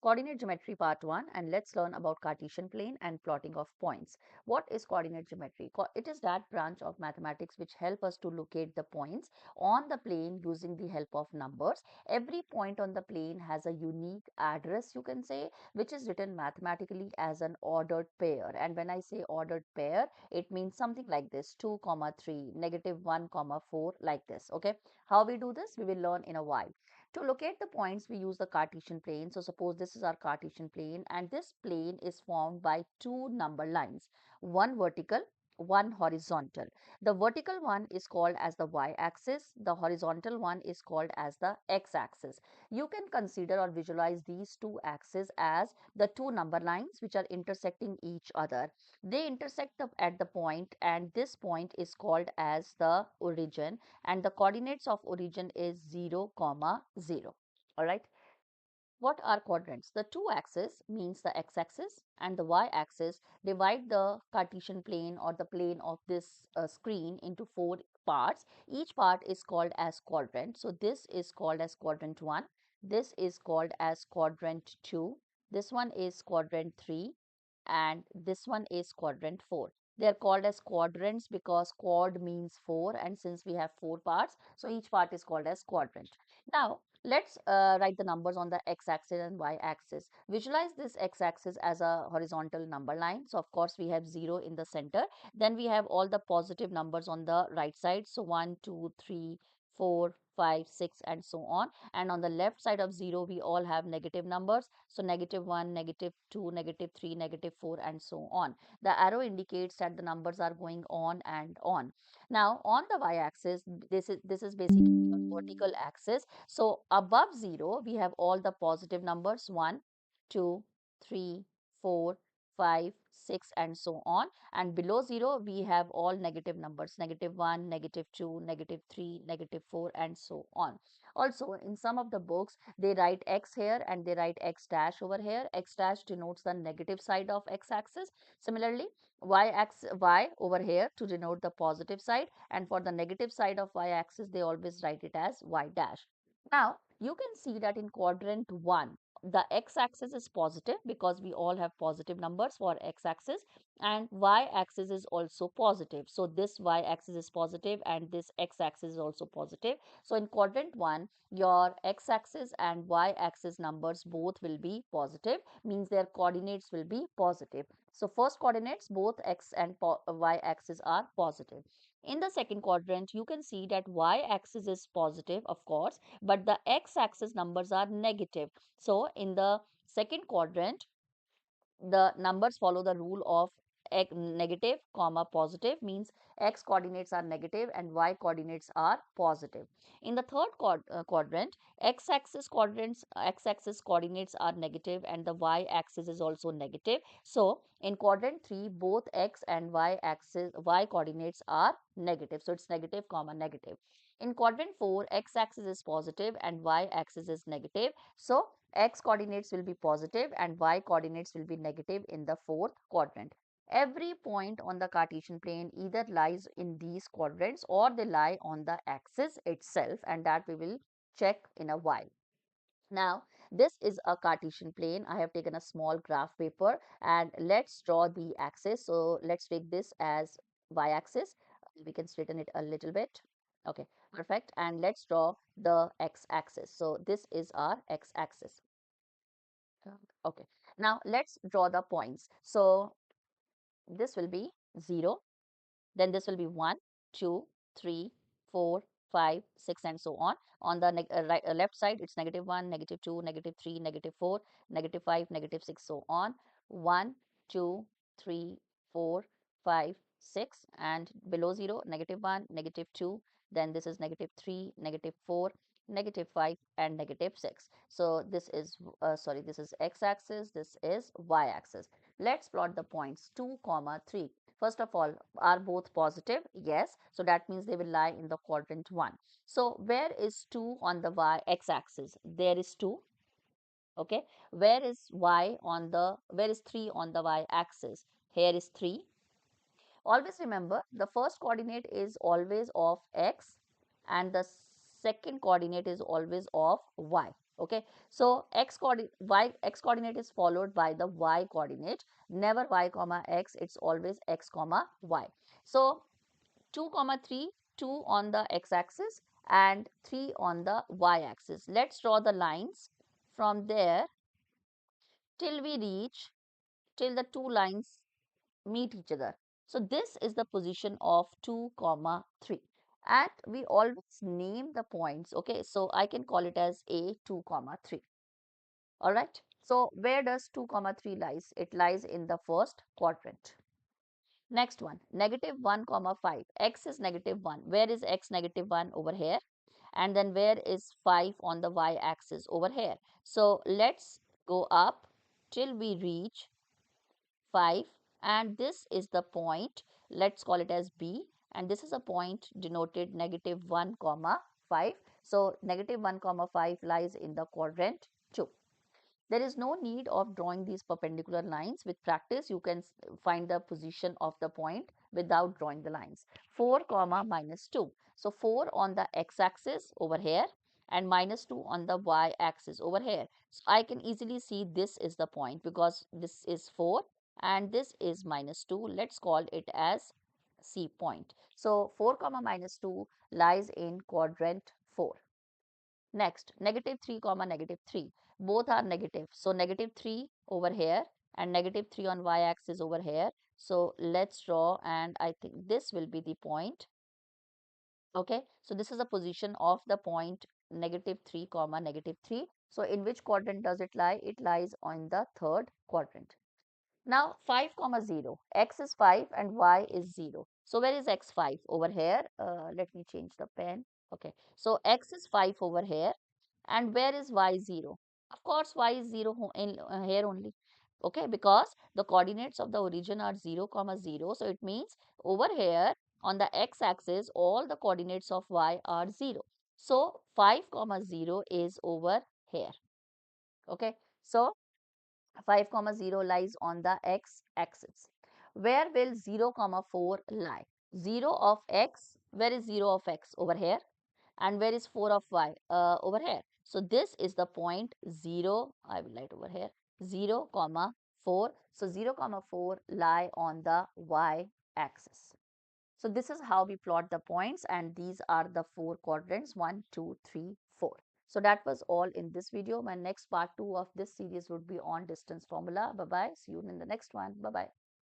Coordinate geometry part 1, and let's learn about Cartesian plane and plotting of points. What is coordinate geometry? It is that branch of mathematics which help us to locate the points on the plane using the help of numbers. Every point on the plane has a unique address, you can say, which is written mathematically as an ordered pair. And when I say ordered pair, it means something like this: 2 comma 3, negative 1 comma 4, like this. Okay, how we do this we will learn in a while. To locate the points, we use the Cartesian plane. So suppose this is our Cartesian plane, and this plane is formed by two number lines, one vertical, one horizontal. The vertical one is called as the y-axis. The horizontal one is called as the x-axis. You can consider or visualize these two axes as the two number lines which are intersecting each other. They intersect at the point, and this point is called as the origin, and the coordinates of origin is 0 comma 0. All right. What are quadrants? The two axes means the x-axis and the y-axis divide the Cartesian plane or the plane of this screen into four parts. Each part is called as quadrant. So this is called as quadrant 1. This is called as quadrant 2. This one is quadrant 3, and this one is quadrant 4. They are called as quadrants because quad means 4, and since we have 4 parts, so each part is called as quadrant. Now, let's write the numbers on the x-axis and y-axis. Visualize this x-axis as a horizontal number line. So, of course, we have 0 in the center. Then we have all the positive numbers on the right side. So, 1, 2, 3, 4, 5, 6, and so on. And on the left side of 0, we all have negative numbers. So, negative 1, negative 2, negative 3, negative 4, and so on. The arrow indicates that the numbers are going on and on. Now, on the y-axis, this is basically your vertical axis. So, above 0, we have all the positive numbers: 1, 2, 3, 4, 5, 6, and so on. And below 0, we have all negative numbers: negative 1, negative 2, negative 3, negative 4, and so on. Also, in some of the books, they write x here and they write x dash over here. X dash denotes the negative side of x-axis. Similarly, y over here to denote the positive side, and for the negative side of y-axis, they always write it as y dash. Now, you can see that in quadrant 1, the x-axis is positive because we all have positive numbers for x-axis, and y-axis is also positive. So, this y-axis is positive and this x-axis is also positive. So, in quadrant 1, your x-axis and y-axis numbers both will be positive, means their coordinates will be positive. So, first coordinates, both x and y-axis are positive. In the second quadrant, you can see that y-axis is positive, of course, but the x-axis numbers are negative. So, in the second quadrant, the numbers follow the rule of negative comma positive, means x coordinates are negative and y coordinates are positive. In the third quadrant, x-axis coordinates are negative and the y-axis is also negative. So in quadrant 3, both x and y coordinates are negative, so it's negative comma negative. In quadrant 4, x-axis is positive and y-axis is negative. So x coordinates will be positive and y coordinates will be negative in the fourth quadrant. Every point on the Cartesian plane either lies in these quadrants or they lie on the axis itself, and that we will check in a while. Now, this is a Cartesian plane. I have taken a small graph paper and let's draw the axis. So, let's take this as y-axis. We can straighten it a little bit. Okay, perfect. And let's draw the x-axis. So, this is our x-axis. Okay, now let's draw the points. So this will be 0, then this will be 1, 2, 3, 4, 5, 6, and so on. On the left side, it's negative 1, negative 2, negative 3, negative 4, negative 5, negative 6, so on. 1, 2, 3, 4, 5, 6, and below 0, negative 1, negative 2, then this is negative 3, negative 4, negative 5, and negative 6. So this is, this is x-axis, this is y-axis. Let's plot the points 2, comma 3. First of all, are both positive? Yes. So that means they will lie in the quadrant 1. So where is 2 on the x-axis? There is 2. Okay. Where is 3 on the y-axis? Here is 3. Always remember, the first coordinate is always of x and the second coordinate is always of y. Okay, so x coordinate is followed by the y coordinate, never y comma x, it's always x comma y. So 2 comma 3, 2 on the x-axis and 3 on the y-axis. Let's draw the lines from there till we reach, till the two lines meet each other. So this is the position of 2 comma 3, and we always name the points. Okay, so I can call it as a 2 comma 3. All right, so where does 2 comma 3 lies? It lies in the first quadrant. Next one, negative 1 comma 5. X is negative 1. Where is x negative 1? Over here. And then where is 5 on the y axis? Over here. So let's go up till we reach 5, and this is the point. Let's call it as B, and this is a point denoted negative 1 comma 5. So negative 1 comma 5 lies in the quadrant 2. There is no need of drawing these perpendicular lines. With practice, you can find the position of the point without drawing the lines. 4 comma minus 2. So 4 on the x-axis over here and minus 2 on the y-axis over here. So I can easily see this is the point because this is 4 and this is minus 2. Let's call it as C point. So 4 comma minus 2 lies in quadrant 4. Next, negative 3 comma negative 3. Both are negative. So negative 3 over here and negative 3 on y-axis over here. So let's draw, and I think this will be the point. Okay, so this is the position of the point negative 3 comma negative 3. So in which quadrant does it lie? It lies on the third quadrant. Now 5 comma 0, x is 5 and y is 0. So where is x 5? Over here. Let me change the pen. Okay, so x is 5 over here, and where is y 0? Of course y is 0 in here only. Okay, because the coordinates of the origin are 0 comma 0, so it means over here on the x axis all the coordinates of y are 0. So 5 comma 0 is over here. Okay, so 5 comma 0 lies on the x axis. Where will 0 comma 4 lie? 0 of x, where is 0 of x? Over here. And where is 4 of y? Over here. So this is the point 0, I will write over here, 0 comma 4. So 0 comma 4 lie on the y axis. So this is how we plot the points, and these are the 4 quadrants, 1, 2, 3, 4. So that was all in this video. My next part 2 of this series would be on distance formula. Bye bye. See you in the next one. Bye bye.